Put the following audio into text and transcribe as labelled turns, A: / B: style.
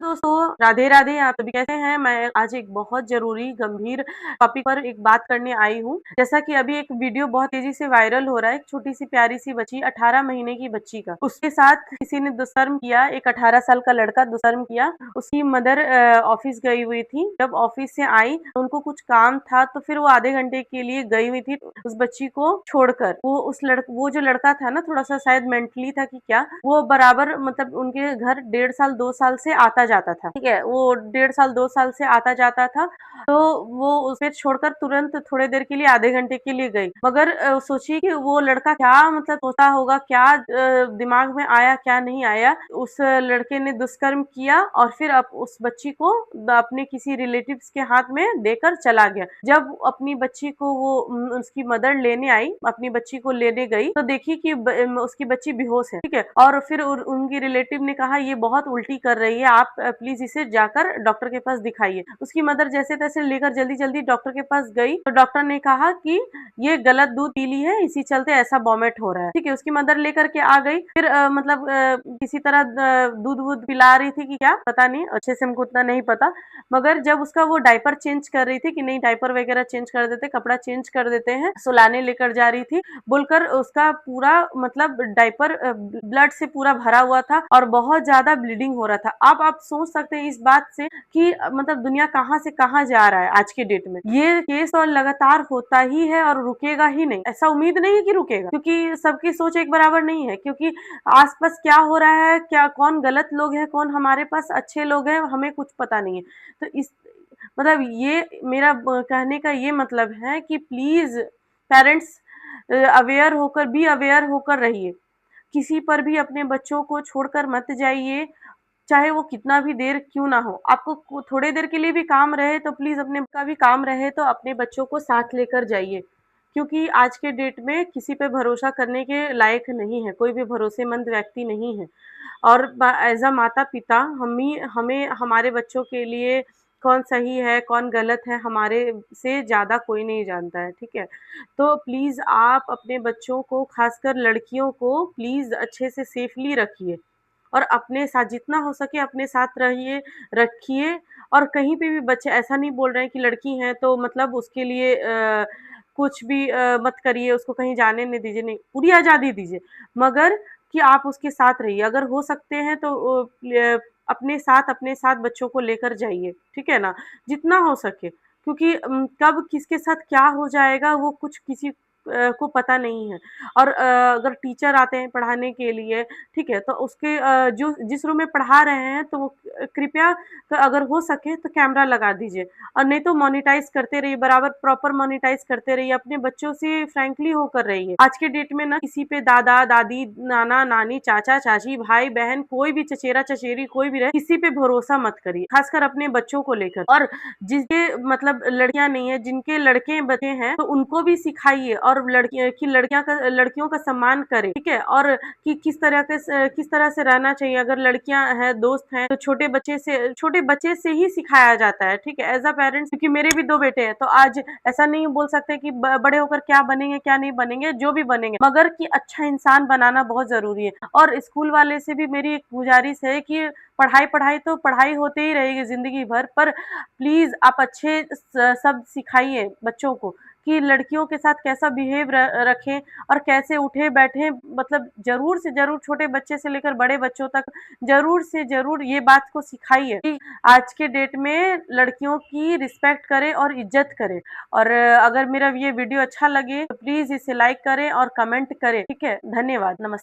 A: दोस्तों राधे राधे। आप सभी कैसे हैं? मैं आज एक बहुत जरूरी गंभीर टॉपिक पर एक बात करने आई हूँ। जैसा कि अभी एक वीडियो बहुत तेजी से वायरल हो रहा है, एक छोटी सी प्यारी सी बच्ची 18 महीने की बच्ची का, उसके साथ किसी ने दुष्कर्म किया। एक 18 साल का लड़का दुष्कर्म किया। उसकी मदर ऑफिस गई हुई थी। जब ऑफिस से आई तो उनको कुछ काम था, तो फिर वो आधे घंटे के लिए गई हुई थी उस बच्ची को छोड़कर। वो जो लड़का था ना, थोड़ा सा शायद मेंटली था कि क्या, वो बराबर मतलब उनके घर 1.5 साल 2 साल से आता जाता था। ठीक है, वो 1.5 साल 2 साल से आता जाता था। तो वो उसे छोड़कर तुरंत थोड़े देर के लिए, आधे घंटे के लिए गई। मगर सोचिए कि वो लड़का क्या मतलब सोचा होगा, क्या दिमाग में आया, क्या नहीं आया। उस लड़के ने दुष्कर्म किया और फिर उस बच्ची को अपने किसी रिलेटिव्स के हाथ में देकर चला गया। जब अपनी बच्ची को वो उसकी मदर लेने आई, अपनी बच्ची को लेने गई, तो देखी कि उसकी बच्ची बेहोश है। ठीक है, और फिर उनकी रिलेटिव ने कहा ये बहुत उल्टी कर रही है, आप प्लीज इसे जाकर डॉक्टर के पास दिखाइए। उसकी मदर जैसे तैसे लेकर जल्दी जल्दी डॉक्टर के पास गई, तो डॉक्टर ने कहा कि ये गलत दूध पी ली है, इसी चलते ऐसा वॉमिट हो रहा है। ठीक है, उसकी मदर लेकर के आ गई। फिर मतलब किसी तरह दूध वूध पिला रही थी कि क्या पता नहीं, अच्छे से हमको उतना नहीं पता। मगर जब उसका वो डायपर चेंज कर रही थी कि नहीं, डायपर वगैरह चेंज कर देते, कपड़ा चेंज कर देते हैं, सुलाने लेकर जा रही थी बोलकर, उसका पूरा मतलब डायपर ब्लड से पूरा भरा हुआ था और बहुत ज्यादा ब्लीडिंग हो रहा था। अब आप सोच सकते हैं इस बात से कि मतलब दुनिया कहाँ से कहाँ जा रहा है आज के डेट में। ये केस और लगातार होता ही है और रुकेगा ही नहीं, ऐसा उम्मीद नहीं है कि रुकेगा, क्योंकि सबकी सोच एक बराबर नहीं है। क्योंकि आसपास क्या हो रहा है, क्या कौन गलत लोग हैं, कौन हमारे पास अच्छे लोग हैं, हमें कुछ पता नहीं है। तो इस मतलब ये मेरा कहने का ये मतलब है कि प्लीज पेरेंट्स अवेयर होकर, बी अवेयर होकर रहिए। किसी पर भी अपने बच्चों को छोड़कर मत जाइए, चाहे वो कितना भी देर क्यों ना हो। आपको थोड़े देर के लिए भी काम रहे तो प्लीज, अपने का भी काम रहे तो अपने बच्चों को साथ लेकर जाइए। क्योंकि आज के डेट में किसी पे भरोसा करने के लायक नहीं है, कोई भी भरोसेमंद व्यक्ति नहीं है। और एज अ माता पिता हमें हमारे बच्चों के लिए कौन सही है कौन गलत है, हमारे से ज्यादा कोई नहीं जानता है। ठीक है, तो प्लीज आप अपने बच्चों को, खासकर लड़कियों को, प्लीज अच्छे से सेफली रखिए और अपने साथ जितना हो सके अपने साथ रहिए, रखिए। और कहीं पे भी बच्चे, ऐसा नहीं बोल रहे हैं कि लड़की हैं तो मतलब उसके लिए कुछ भी मत करिए, उसको कहीं जाने नहीं दीजिए, नहीं, पूरी आज़ादी दीजिए। मगर कि आप उसके साथ रहिए, अगर हो सकते हैं तो अपने साथ बच्चों को लेकर जाइए। ठीक है ना, जितना हो सके। क्योंकि कब किसके साथ क्या हो जाएगा वो कुछ किसी को पता नहीं है। और अगर टीचर आते हैं पढ़ाने के लिए, ठीक है, तो उसके जो जिस रूम में पढ़ा रहे हैं तो वो कृपया अगर हो सके तो कैमरा लगा दीजिए। और नहीं तो मोनेटाइज करते रहिए, बराबर प्रॉपर मोनेटाइज करते रहिए, अपने बच्चों से फ्रैंकली होकर रहिए। आज के डेट में ना किसी पे दादा दादी, नाना नानी, चाचा चाची, भाई बहन, कोई भी चचेरा चचेरी कोई भी रहे, किसी पे भरोसा मत करिए, खासकर अपने बच्चों को लेकर। और जिसके मतलब लड़कियां नहीं है, जिनके लड़के बच्चे हैं, तो उनको भी सिखाइए और लड़कियों का सम्मान करें। ठीक है, और कि किस तरह से रहना चाहिए। अगर लड़कियां हैं, दोस्त हैं, तो छोटे बच्चे से ही सिखाया जाता है। ठीक है, एज अ पेरेंट्स, क्योंकि मेरे भी 2 बेटे हैं, तो आज ऐसा नहीं बोल सकते कि बड़े होकर क्या बनेंगे क्या नहीं बनेंगे, जो भी बनेंगे, मगर कि अच्छा इंसान बनाना बहुत जरूरी है। और स्कूल वाले से भी मेरी एक गुजारिश है कि पढ़ाई पढ़ाई तो पढ़ाई होते ही रहेगी जिंदगी भर, पर प्लीज आप अच्छे सब सिखाइए बच्चों को कि लड़कियों के साथ कैसा बिहेव रखें और कैसे उठे बैठे। मतलब जरूर से जरूर छोटे बच्चे से लेकर बड़े बच्चों तक जरूर से जरूर ये बात को सिखाइए कि आज के डेट में लड़कियों की रिस्पेक्ट करें और इज्जत करें। और अगर मेरा ये वीडियो अच्छा लगे तो प्लीज इसे लाइक करें और कमेंट करें। ठीक है, धन्यवाद, नमस्ते।